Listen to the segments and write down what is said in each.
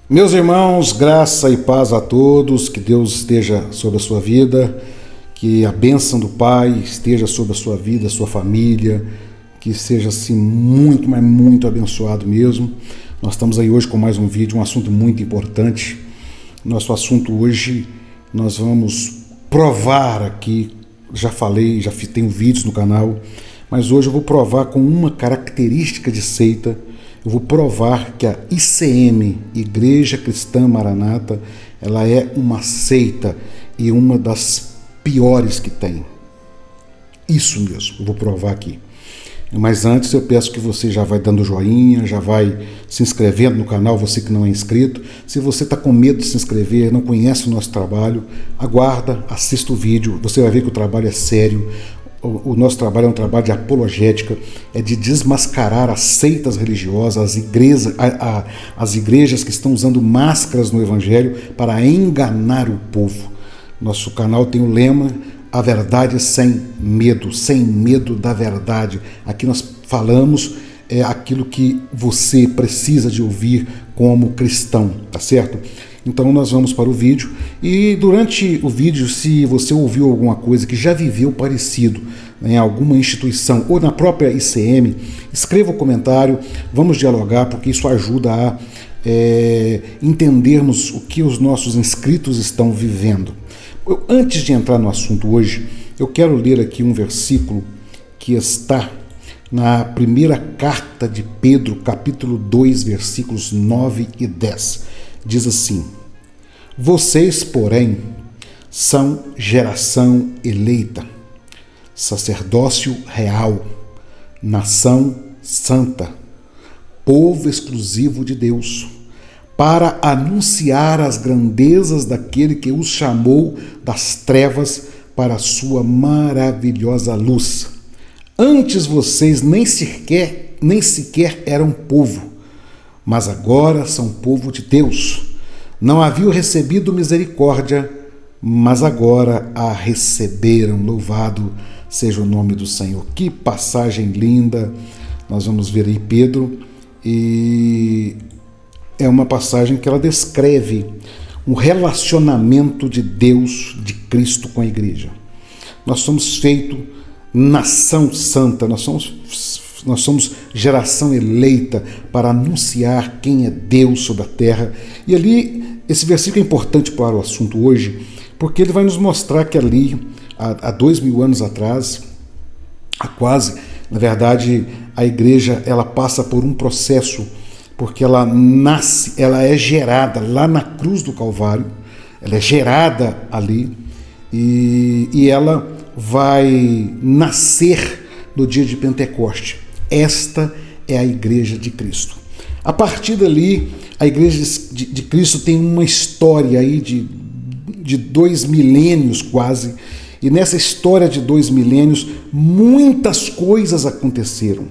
Meus irmãos, graça e paz a todos, que Deus esteja sobre a sua vida, que a bênção do Pai esteja sobre a sua vida, a sua família, que seja assim muito, mas muito abençoado mesmo. Nós estamos aí hoje com mais um vídeo, um assunto muito importante. Nosso assunto hoje, nós vamos provar aqui, já falei, já tenho vídeos no canal, mas hoje eu vou provar com uma característica de seita. Eu vou provar que a ICM, Igreja Cristã Maranata, ela é uma seita e uma das piores que tem. Isso mesmo, eu vou provar aqui. Mas antes eu peço que você já vai dando joinha, já vai se inscrevendo no canal, você que não é inscrito. Se você está com medo de se inscrever, não conhece o nosso trabalho, aguarda, assista o vídeo, você vai ver que o trabalho é sério. O nosso trabalho é um trabalho de apologética, é de desmascarar as seitas religiosas, as igrejas que estão usando máscaras no Evangelho para enganar o povo. Nosso canal tem o lema, a verdade sem medo da verdade. Aqui nós falamos aquilo que você precisa de ouvir como cristão, tá certo? Então nós vamos para o vídeo e durante o vídeo, se você ouviu alguma coisa que já viveu parecido em alguma instituição ou na própria ICM, escreva um comentário, vamos dialogar, porque isso ajuda a entendermos o que os nossos inscritos estão vivendo. Antes de entrar no assunto hoje, eu quero ler aqui um versículo que está na primeira carta de Pedro, capítulo 2, versículos 9 e 10. Diz assim: vocês, porém, são geração eleita, sacerdócio real, nação santa, povo exclusivo de Deus, para anunciar as grandezas daquele que os chamou das trevas para a sua maravilhosa luz. Antes vocês nem sequer eram povo, mas agora são povo de Deus. Não haviam recebido misericórdia, mas agora a receberam. Louvado seja o nome do Senhor. Que passagem linda. Nós vamos ver aí Pedro, e é uma passagem que ela descreve um relacionamento de Deus, de Cristo com a igreja. Nós somos feito nação santa, nós somos geração eleita para anunciar quem é Deus sobre a terra. E ali, esse versículo é importante para o assunto hoje, porque ele vai nos mostrar que ali, há 2000 anos atrás, na verdade, a igreja ela passa por um processo, porque ela nasce, ela é gerada lá na cruz do Calvário, ela é gerada ali, e ela vai nascer no dia de Pentecoste. Esta é a igreja de Cristo. A partir dali, a igreja de Cristo tem uma história aí de 2 milênios quase, e nessa história de 2 milênios, muitas coisas aconteceram.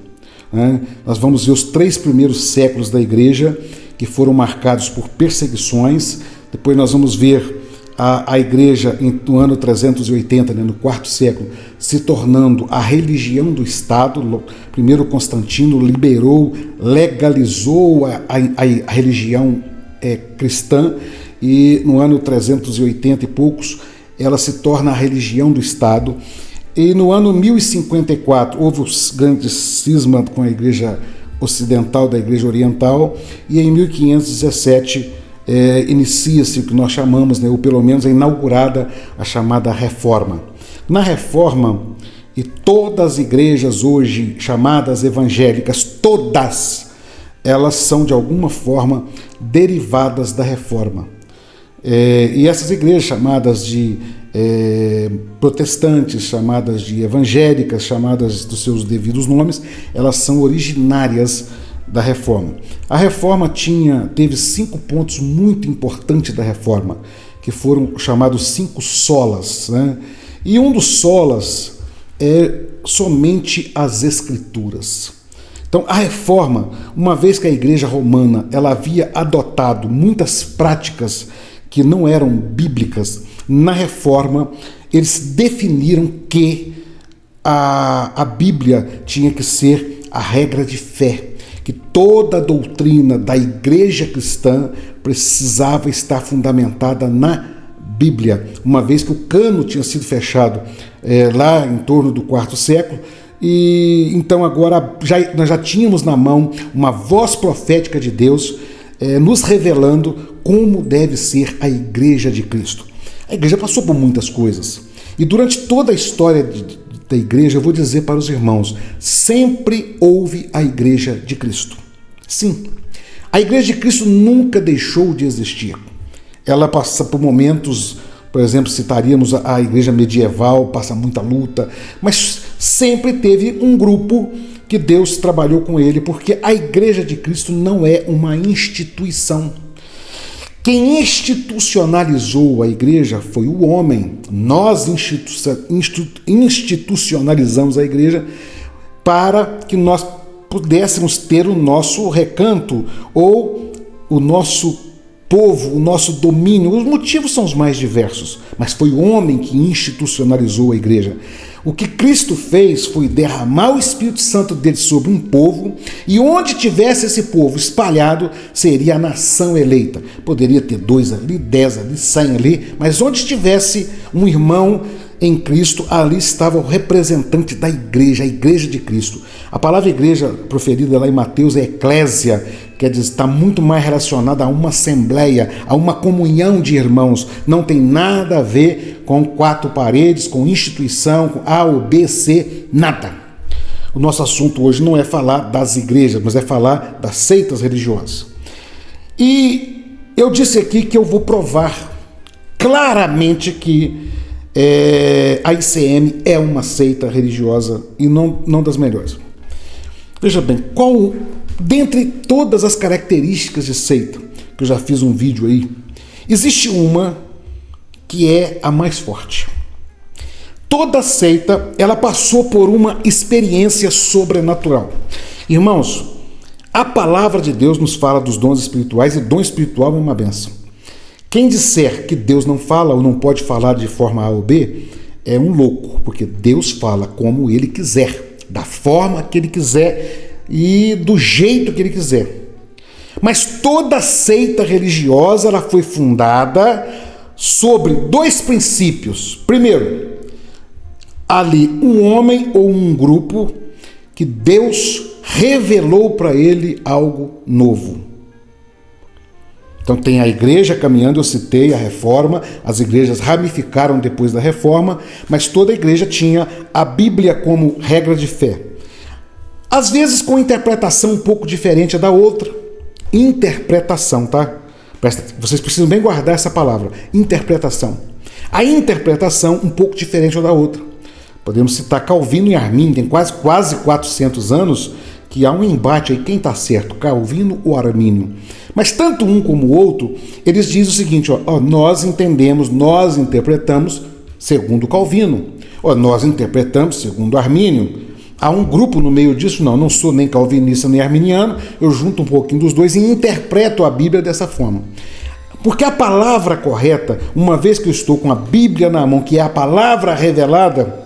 Nós vamos ver os 3 primeiros séculos da igreja, que foram marcados por perseguições. Depois nós vamos ver a igreja no ano 380, no 4º século, se tornando a religião do Estado. Primeiro Constantino legalizou a religião cristã, e no ano 380 e poucos ela se torna a religião do Estado. E no ano 1054 houve o grande cisma com a igreja ocidental da igreja oriental, e em 1517 inicia-se o que nós chamamos, ou pelo menos é inaugurada a chamada Reforma. Na Reforma, e todas as igrejas hoje chamadas evangélicas, todas elas são de alguma forma derivadas da Reforma. E essas igrejas chamadas de protestantes, chamadas de evangélicas, chamadas dos seus devidos nomes, elas são originárias da Reforma. A Reforma teve 5 pontos muito importantes da Reforma, que foram chamados 5 solas, E um dos solas é somente as Escrituras. Então, a Reforma, uma vez que a Igreja Romana ela havia adotado muitas práticas que não eram bíblicas, na Reforma eles definiram que a Bíblia tinha que ser a regra de fé, que toda a doutrina da igreja cristã precisava estar fundamentada na Bíblia, uma vez que o cano tinha sido fechado lá em torno do IV século, e então agora nós já tínhamos na mão uma voz profética de Deus nos revelando como deve ser a igreja de Cristo. A igreja passou por muitas coisas, e durante toda a história da igreja, eu vou dizer para os irmãos, sempre houve a igreja de Cristo. Sim, a igreja de Cristo nunca deixou de existir. Ela passa por momentos, por exemplo, citaríamos a igreja medieval, passa muita luta, mas sempre teve um grupo que Deus trabalhou com ele, porque a igreja de Cristo não é uma instituição. Quem institucionalizou a igreja foi o homem. Nós institucionalizamos a igreja para que nós pudéssemos ter o nosso recanto ou o nosso povo, o nosso domínio. Os motivos são os mais diversos, mas foi o homem que institucionalizou a igreja. O que Cristo fez foi derramar o Espírito Santo dele sobre um povo, e onde tivesse esse povo espalhado, seria a nação eleita. Poderia ter 2 ali, 10 ali, 100 ali, mas onde tivesse um irmão em Cristo, ali estava o representante da igreja, a igreja de Cristo. A palavra igreja proferida lá em Mateus é eclésia, quer dizer, está muito mais relacionada a uma assembleia, a uma comunhão de irmãos. Não tem nada a ver com 4 paredes, com instituição, com A ou B, C, nada. O nosso assunto hoje não é falar das igrejas, mas é falar das seitas religiosas. E eu disse aqui que eu vou provar claramente que a ICM é uma seita religiosa e não das melhores. Veja bem, dentre todas as características de seita, que eu já fiz um vídeo aí, existe uma que é a mais forte. Toda seita, ela passou por uma experiência sobrenatural. Irmãos, a palavra de Deus nos fala dos dons espirituais, e dom espiritual é uma bênção. Quem disser que Deus não fala ou não pode falar de forma A ou B é um louco, porque Deus fala como Ele quiser, da forma que Ele quiser e do jeito que Ele quiser. Mas toda seita religiosa ela foi fundada sobre 2 princípios. Primeiro, ali um homem ou um grupo que Deus revelou para ele algo novo. Então tem a igreja caminhando, eu citei a reforma, as igrejas ramificaram depois da reforma, mas toda a igreja tinha a Bíblia como regra de fé. Às vezes com interpretação um pouco diferente da outra. Interpretação, tá? Vocês precisam bem guardar essa palavra, interpretação. A interpretação um pouco diferente da outra. Podemos citar Calvino e Armínio, tem quase 400 anos que há um embate aí, quem está certo, Calvino ou Armínio. Mas tanto um como o outro, eles dizem o seguinte, nós entendemos, nós interpretamos segundo Calvino, nós interpretamos segundo Armínio. Há um grupo no meio disso, não sou nem calvinista nem arminiano, eu junto um pouquinho dos dois e interpreto a Bíblia dessa forma. Porque a palavra correta, uma vez que eu estou com a Bíblia na mão, que é a palavra revelada,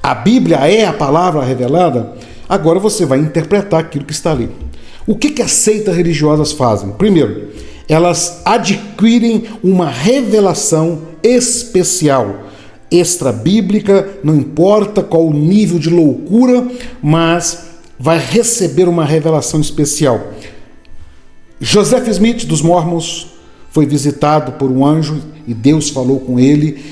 a Bíblia é a palavra revelada, agora você vai interpretar aquilo que está ali. O que as seitas religiosas fazem? Primeiro, elas adquirem uma revelação especial, extra-bíblica, não importa qual o nível de loucura, mas vai receber uma revelação especial. Joseph Smith, dos Mormons, foi visitado por um anjo e Deus falou com ele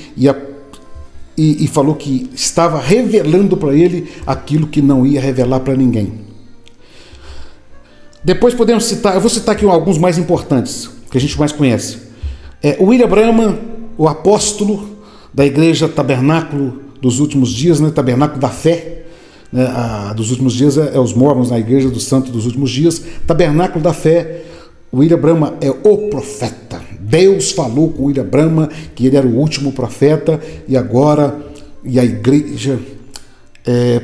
e falou que estava revelando para ele aquilo que não ia revelar para ninguém. Depois podemos citar, eu vou citar aqui alguns mais importantes, que a gente mais conhece. William Branham, o apóstolo da igreja Tabernáculo dos Últimos Dias, né? Tabernáculo da Fé, né? Dos Últimos Dias os Mormons, na igreja do Santo dos Últimos Dias. Tabernáculo da Fé, William Branham é o profeta. Deus falou com William Branham que ele era o último profeta, e agora, e a igreja...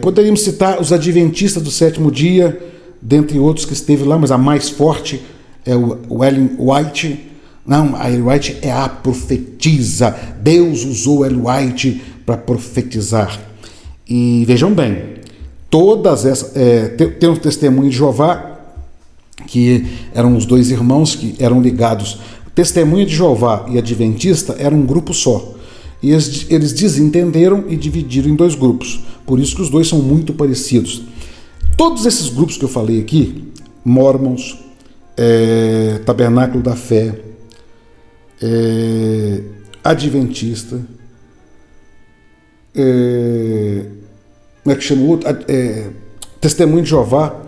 poderíamos citar os adventistas do 7º dia, dentre outros que esteve lá, mas a mais forte é o Ellen White. Não, a Ellen White é a profetisa. Deus usou Ellen White para profetizar. E vejam bem, todas essas... tem um testemunho de Jeová, que eram os dois irmãos que eram ligados. Testemunha de Jeová e Adventista eram um grupo só. E eles desentenderam e dividiram em dois grupos. Por isso que os dois são muito parecidos. Todos esses grupos que eu falei aqui, Mormons, Tabernáculo da Fé, Adventista, como é que chama o outro? Testemunho de Jeová,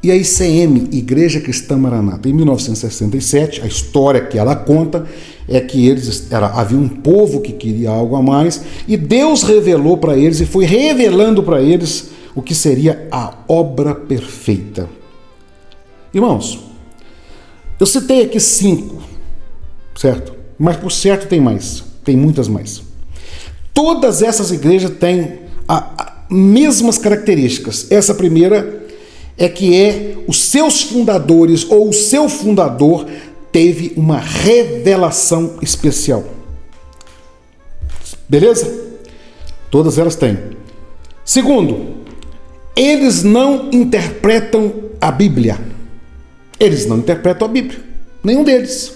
e a ICM, Igreja Cristã Maranata. Em 1967, a história que ela conta é que havia um povo que queria algo a mais, e Deus revelou para eles e foi revelando para eles o que seria a obra perfeita. Irmãos, eu citei aqui 5, certo? Mas por certo tem mais, tem muitas mais. Todas essas igrejas têm as mesmas características. Essa primeira é que os seus fundadores ou o seu fundador teve uma revelação especial. Beleza? Todas elas têm. Segundo, eles não interpretam a Bíblia. Eles não interpretam a Bíblia. Nenhum deles.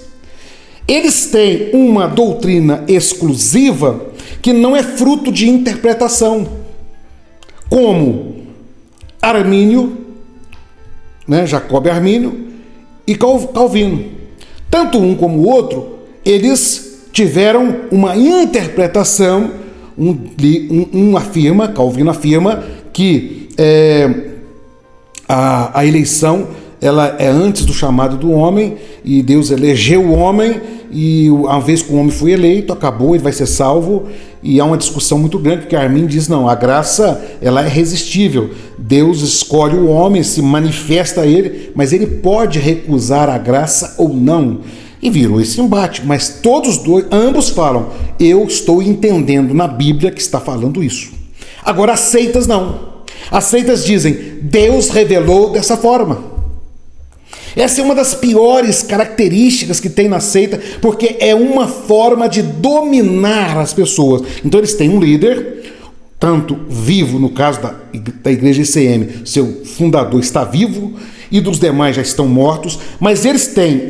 Eles têm uma doutrina exclusiva que não é fruto de interpretação. Como Armínio, Jacob Armínio e Calvino. Tanto um como o outro, eles tiveram uma interpretação. Calvino afirma que a eleição ela é antes do chamado do homem, e Deus elegeu o homem, e uma vez que o homem foi eleito, acabou, ele vai ser salvo. E há uma discussão muito grande, porque Armin diz, não, a graça ela é irresistível, Deus escolhe o homem, se manifesta a ele, mas ele pode recusar a graça ou não. E virou esse embate, mas ambos falam, eu estou entendendo na Bíblia que está falando isso. Agora as seitas não. As seitas dizem, Deus revelou dessa forma. Essa é uma das piores características que tem na seita, porque é uma forma de dominar as pessoas. Então eles têm um líder, tanto vivo, no caso da igreja ICM, seu fundador está vivo, e dos demais já estão mortos, mas eles têm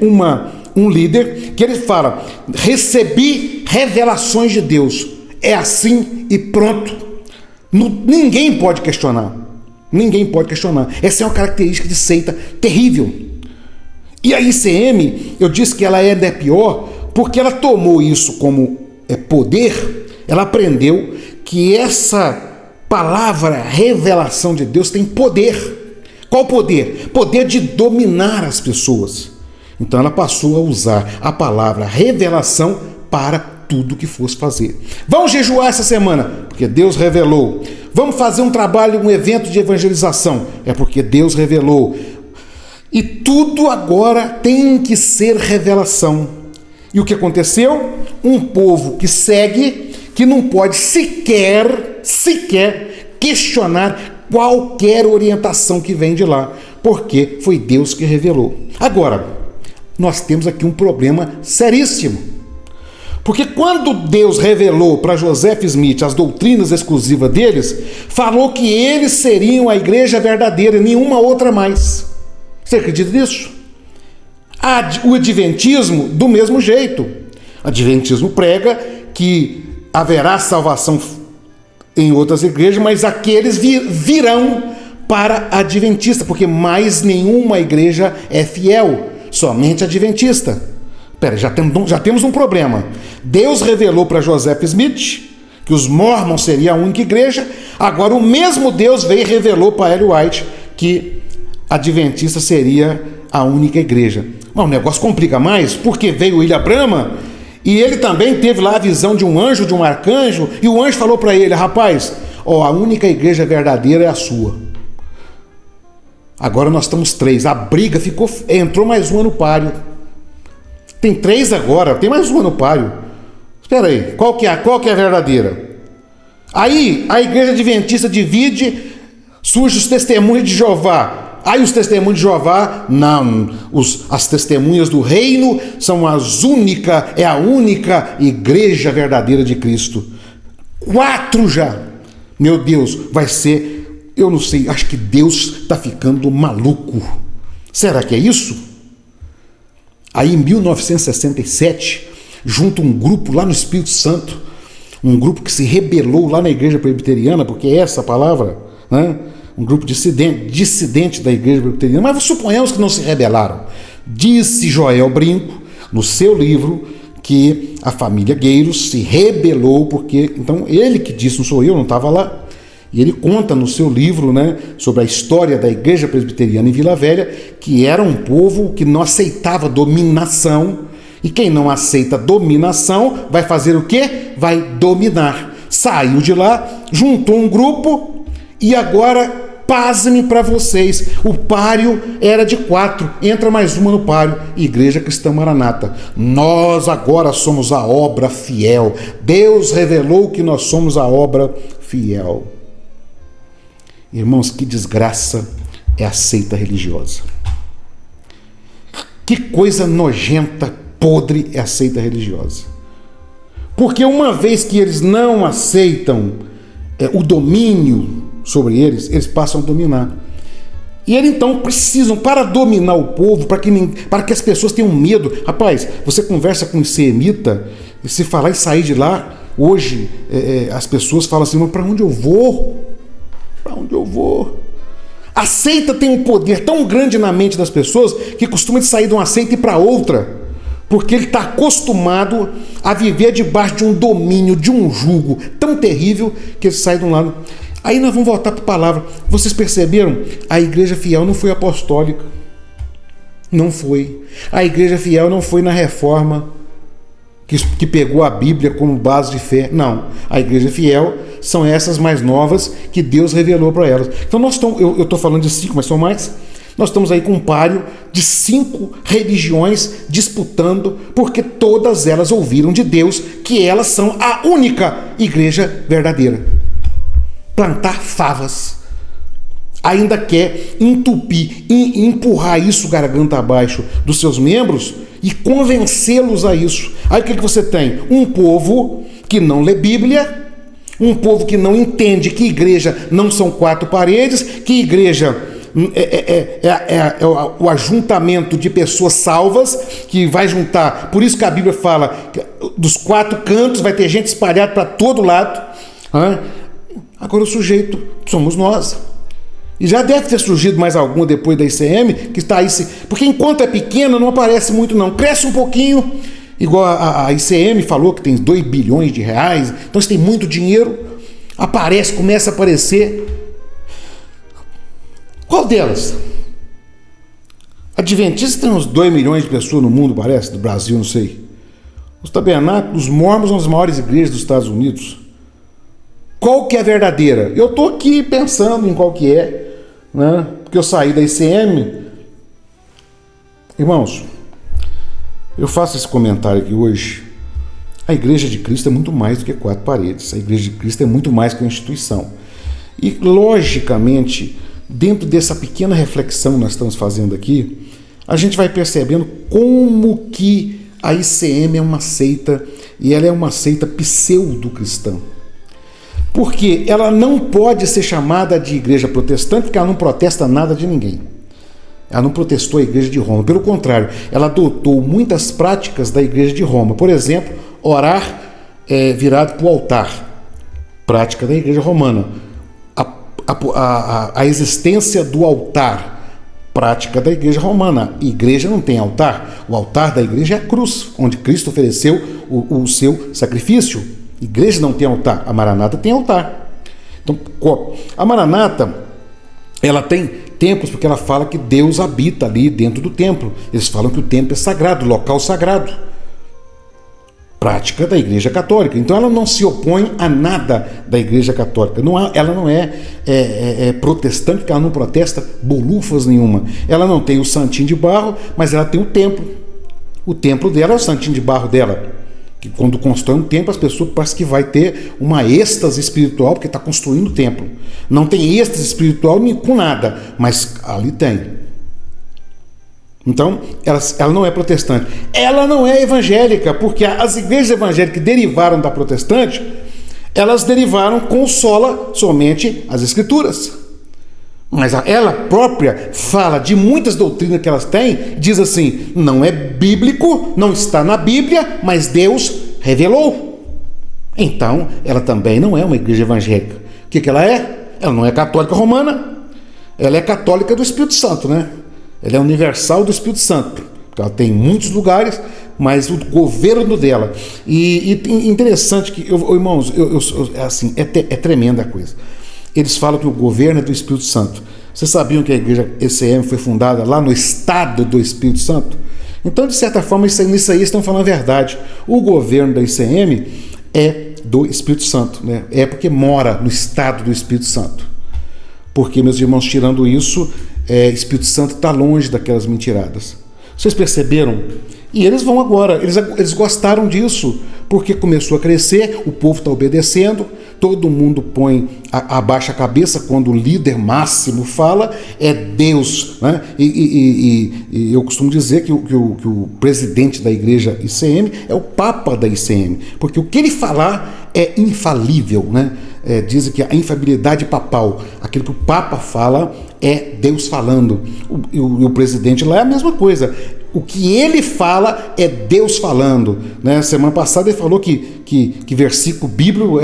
um líder que ele fala, recebi revelações de Deus, é assim e pronto. Ninguém pode questionar. Ninguém pode questionar. Essa é uma característica de seita terrível. E a ICM, eu disse que ela ainda é pior, porque ela tomou isso como poder, ela aprendeu que essa palavra revelação de Deus tem poder. Qual poder? Poder de dominar as pessoas. Então ela passou a usar a palavra revelação para tudo que fosse fazer. Vamos jejuar essa semana, porque Deus revelou. Vamos fazer um trabalho, um evento de evangelização, é porque Deus revelou. E tudo agora tem que ser revelação. E o que aconteceu? Um povo que segue, que não pode sequer questionar qualquer orientação que vem de lá, porque foi Deus que revelou. Agora, nós temos aqui um problema seríssimo. Porque quando Deus revelou para Joseph Smith as doutrinas exclusivas deles, falou que eles seriam a igreja verdadeira e nenhuma outra mais. Você acredita nisso? O Adventismo, do mesmo jeito. O Adventismo prega que haverá salvação em outras igrejas, mas aqueles virão para a Adventista, porque mais nenhuma igreja é fiel, somente a Adventista. Já temos um problema. Deus revelou para Joseph Smith que os Mormons seriam a única igreja, agora o mesmo Deus veio e revelou para Ellen White que a Adventista seria a única igreja. Mas o negócio complica mais, porque veio William Branham e ele também teve lá a visão de um anjo, de um arcanjo, e o anjo falou para ele, rapaz, a única igreja verdadeira é a sua. Agora nós estamos 3, a briga entrou mais uma no páreo. Tem 3 agora, tem mais uma no páreo. Espera aí, qual que é a verdadeira? Aí a igreja adventista divide, surge os testemunhos de Jeová. Aí os testemunhos de Jeová, não, as testemunhas do reino são é a única igreja verdadeira de Cristo. 4 já. Meu Deus, vai ser, eu não sei, acho que Deus está ficando maluco. Será que é isso? Aí em 1967, junto um grupo lá no Espírito Santo, um grupo que se rebelou lá na igreja presbiteriana, porque é essa a palavra, né? Um grupo dissidente da igreja presbiteriana, mas suponhamos que não se rebelaram. Disse Joel Brinco, no seu livro, que a família Gueiros se rebelou, porque, então ele que disse, não sou eu, não estava lá, e ele conta no seu livro, né, sobre a história da igreja presbiteriana em Vila Velha, que era um povo que não aceitava dominação, e quem não aceita dominação vai fazer o quê? Vai dominar. Saiu de lá, juntou um grupo, e agora, pasme para vocês, o páreo era de 4, entra mais uma no páreo, Igreja Cristã Maranata. Nós agora somos a obra fiel. Deus revelou que nós somos a obra fiel. Irmãos, que desgraça é a seita religiosa. Que coisa nojenta, podre é a seita religiosa. Porque uma vez que eles não aceitam o domínio sobre eles, eles passam a dominar. E eles então precisam, para dominar o povo, para que as pessoas tenham medo. Rapaz, você conversa com um semita, e se falar em sair de lá, hoje as pessoas falam assim, mas para onde eu vou? Para onde eu vou? A seita tem um poder tão grande na mente das pessoas que costuma de sair de uma seita e ir para outra, porque ele está acostumado a viver debaixo de um domínio, de um jugo tão terrível que ele sai de um lado. Aí nós vamos voltar para a palavra. Vocês perceberam? A igreja fiel não foi apostólica. Não foi. A igreja fiel não foi na reforma que pegou a Bíblia como base de fé. Não. A igreja fiel são essas mais novas que Deus revelou para elas. Então eu estou falando de 5, mas são mais. Nós estamos aí com um páreo de 5 religiões disputando, porque todas elas ouviram de Deus que elas são a única igreja verdadeira. Plantar favas, ainda quer entupir e empurrar isso garganta abaixo dos seus membros e convencê-los a isso. Aí o que você tem? Um povo que não lê Bíblia, um povo que não entende que igreja não são 4 paredes, que igreja é o ajuntamento de pessoas salvas, que vai juntar, por isso que a Bíblia fala que dos 4 cantos vai ter gente espalhada para todo lado. Agora o sujeito somos nós. E já deve ter surgido mais alguma depois da ICM, que está aí, porque enquanto é pequena não aparece muito não, cresce um pouquinho, igual a ICM falou que tem 2 bilhões de reais, então você tem muito dinheiro, aparece, começa a aparecer. Qual delas? Adventistas tem uns 2 milhões de pessoas no mundo, parece, do Brasil, não sei. Os tabernáculos, os mormons são as maiores igrejas dos Estados Unidos. Qual que é a verdadeira? Eu estou aqui pensando em qual que é, né? Porque eu saí da ICM. Irmãos, eu faço esse comentário aqui hoje. A Igreja de Cristo é muito mais do que 4 paredes. A Igreja de Cristo é muito mais que uma instituição. E, logicamente, dentro dessa pequena reflexão que nós estamos fazendo aqui, a gente vai percebendo como que a ICM é uma seita, e ela é uma seita pseudo-cristã. Porque ela não pode ser chamada de igreja protestante, porque ela não protesta nada de ninguém. Ela não protestou a igreja de Roma. Pelo contrário, ela adotou muitas práticas da igreja de Roma. Por exemplo, orar virado para o altar. Prática da igreja romana. A existência do altar. Prática da igreja romana. A igreja não tem altar. O altar da igreja é a cruz, onde Cristo ofereceu o seu sacrifício. Igreja não tem altar, a Maranata tem altar. Então, a Maranata, ela tem templos, porque ela fala que Deus habita ali dentro do templo. Eles falam que o templo é sagrado, local sagrado. Prática da Igreja Católica. Então ela não se opõe a nada da Igreja Católica. Ela não é protestante, porque ela não protesta bolufas nenhuma. Ela não tem o santinho de barro, mas ela tem o templo. O templo dela é o santinho de barro dela. Que quando constrói um templo, as pessoas parecem que vai ter uma êxtase espiritual, porque está construindo o templo. Não tem êxtase espiritual com nada, mas ali tem. Então, ela não é protestante. Ela não é evangélica, porque as igrejas evangélicas que derivaram da protestante, elas derivaram com somente as Escrituras. Mas ela própria fala de muitas doutrinas que elas têm, diz assim, não é bíblico, não está na Bíblia, mas Deus revelou. Então, ela também não é uma igreja evangélica. O que ela é? Ela não é católica romana, ela é católica do Espírito Santo, né? Ela é universal do Espírito Santo. Ela tem muitos lugares, mas o governo dela. E interessante que, irmãos, assim, é tremenda a coisa. Eles falam que o governo é do Espírito Santo. Vocês sabiam que a igreja ECM foi fundada lá no estado do Espírito Santo? Então, de certa forma, nisso aí estão falando a verdade. O governo da ICM é do Espírito Santo, né? É porque mora no estado do Espírito Santo. Porque, meus irmãos, tirando isso, Espírito Santo está longe daquelas mentiradas. Vocês perceberam? E eles vão agora, eles gostaram disso, porque começou a crescer, o povo está obedecendo, todo mundo abaixa a cabeça quando o líder máximo fala, é Deus, né? E eu costumo dizer que o presidente da igreja ICM é o Papa da ICM, porque o que ele falar é infalível, né? Dizem que a infalibilidade papal, aquilo que o Papa fala é Deus falando. O presidente lá é a mesma coisa. O que ele fala é Deus falando, né? Semana passada ele falou que versículo bíblico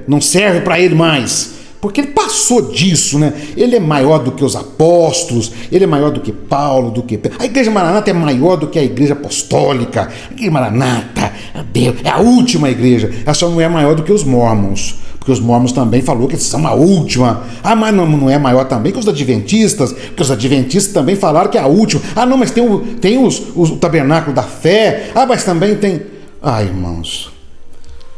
não serve para ele mais, porque ele passou disso, né? Ele é maior do que os apóstolos, ele é maior do que Paulo, a igreja Maranata é maior do que a igreja apostólica. A igreja Maranata, Deus, é a última igreja. Ela só não é maior do que os mormons, porque os mormons também falou que eles são a última. Ah, mas não é maior também que os adventistas, porque os adventistas também falaram que é a última. Ah, não, mas tem o tabernáculo da fé. Ah, mas também tem... Ah, irmãos,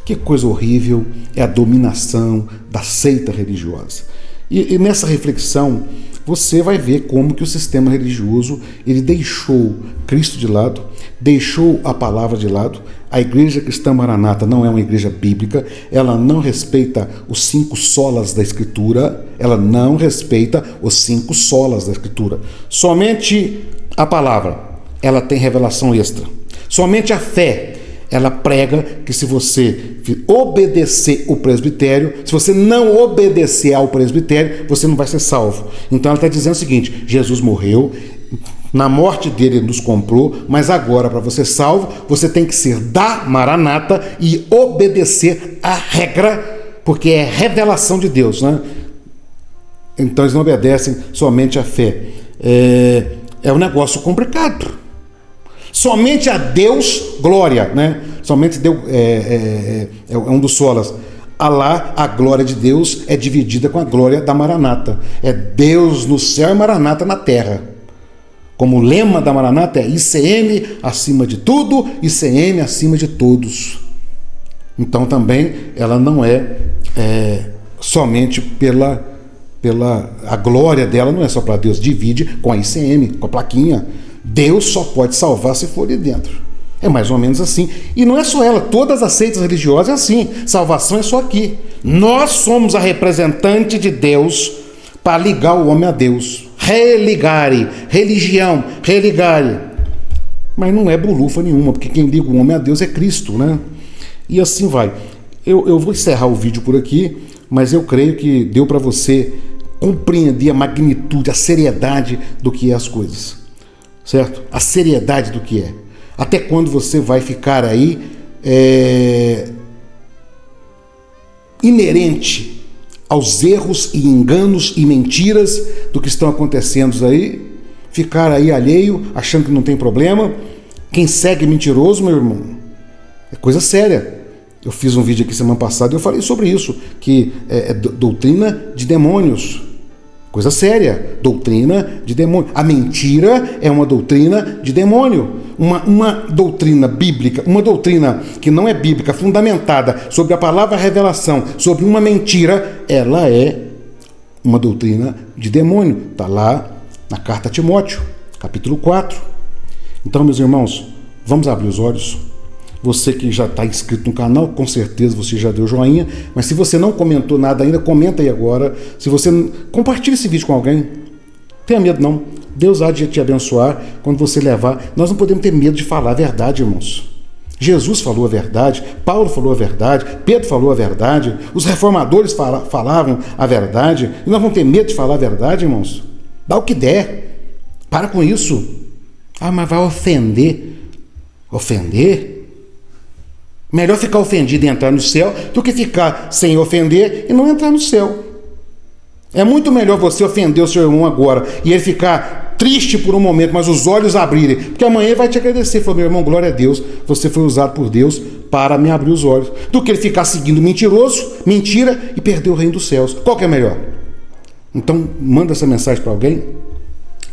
que coisa horrível é a dominação da seita religiosa. E nessa reflexão, você vai ver como que o sistema religioso, ele deixou Cristo de lado, deixou a palavra de lado. A igreja cristã Maranata não é uma igreja bíblica, ela não respeita os 5 solas da Escritura, da Escritura. Somente a palavra, ela tem revelação extra. Somente a fé, ela prega que se você obedecer o presbitério, se você não obedecer ao presbitério, você não vai ser salvo. Então ela está dizendo o seguinte: Jesus morreu, na morte dele nos comprou, mas agora para você ser salvo, você tem que ser da Maranata e obedecer a regra, porque é revelação de Deus, né? Então eles não obedecem somente à fé. É um negócio complicado. Somente a Deus glória, né? Somente Deus é um dos solas. Alá, a glória de Deus é dividida com a glória da Maranata. É Deus no céu e Maranata na terra. Como o lema da Maranata é ICM acima de tudo, ICM acima de todos. Então também ela não é somente a glória dela não é só para Deus, divide com a ICM, com a plaquinha. Deus só pode salvar se for de dentro. É mais ou menos assim. E não é só ela, todas as seitas religiosas é assim. Salvação é só aqui. Nós somos a representante de Deus para ligar o homem a Deus. Religare, religião, religare. Mas não é bolufa nenhuma, porque quem liga o homem a Deus é Cristo, né? E assim vai. Eu vou encerrar o vídeo por aqui, mas eu creio que deu para você compreender a magnitude, a seriedade do que é as coisas. Certo? A seriedade do que é. Até quando você vai ficar aí inerente aos erros e enganos e mentiras do que estão acontecendo aí, ficar aí alheio, achando que não tem problema. Quem segue mentiroso, meu irmão, é coisa séria. Eu fiz um vídeo aqui semana passada e eu falei sobre isso, que é doutrina de demônios. Coisa séria, doutrina de demônio. A mentira é uma doutrina de demônio. Uma doutrina bíblica, uma doutrina que não é bíblica, fundamentada sobre a palavra revelação, sobre uma mentira, ela é uma doutrina de demônio. Está lá na carta a Timóteo, capítulo 4. Então, meus irmãos, vamos abrir os olhos. Você que já está inscrito no canal, com certeza você já deu joinha, mas se você não comentou nada ainda, comenta aí agora. Se você compartilha esse vídeo com alguém, não tenha medo não. Deus há de te abençoar quando você levar. Nós não podemos ter medo de falar a verdade, irmãos. Jesus falou a verdade, Paulo falou a verdade, Pedro falou a verdade, os reformadores falavam a verdade, e nós vamos ter medo de falar a verdade, irmãos? Dá o que der, para com isso. Ah, mas vai ofender. Ofender? Melhor ficar ofendido e entrar no céu do que ficar sem ofender e não entrar no céu. É muito melhor você ofender o seu irmão agora e ele ficar triste por um momento, mas os olhos abrirem, porque amanhã ele vai te agradecer. Falou: meu irmão, glória a Deus, você foi usado por Deus para me abrir os olhos. Do que ele ficar seguindo mentiroso, mentira e perder o reino dos céus. Qual que é melhor? Então, manda essa mensagem para alguém,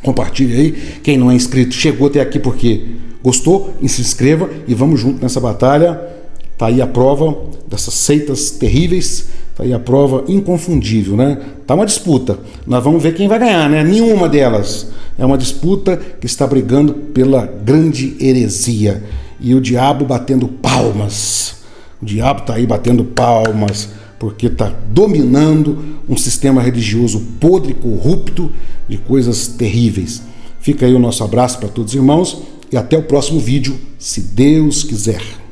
compartilhe aí. Quem não é inscrito, chegou até aqui porque gostou, e se inscreva e vamos junto nessa batalha. Está aí a prova dessas seitas terríveis, está aí a prova inconfundível, né? Está uma disputa, nós vamos ver quem vai ganhar, né? Nenhuma delas. É uma disputa que está brigando pela grande heresia. E o diabo batendo palmas. O diabo está aí batendo palmas, porque está dominando um sistema religioso podre, corrupto, de coisas terríveis. Fica aí o nosso abraço para todos os irmãos e até o próximo vídeo, se Deus quiser.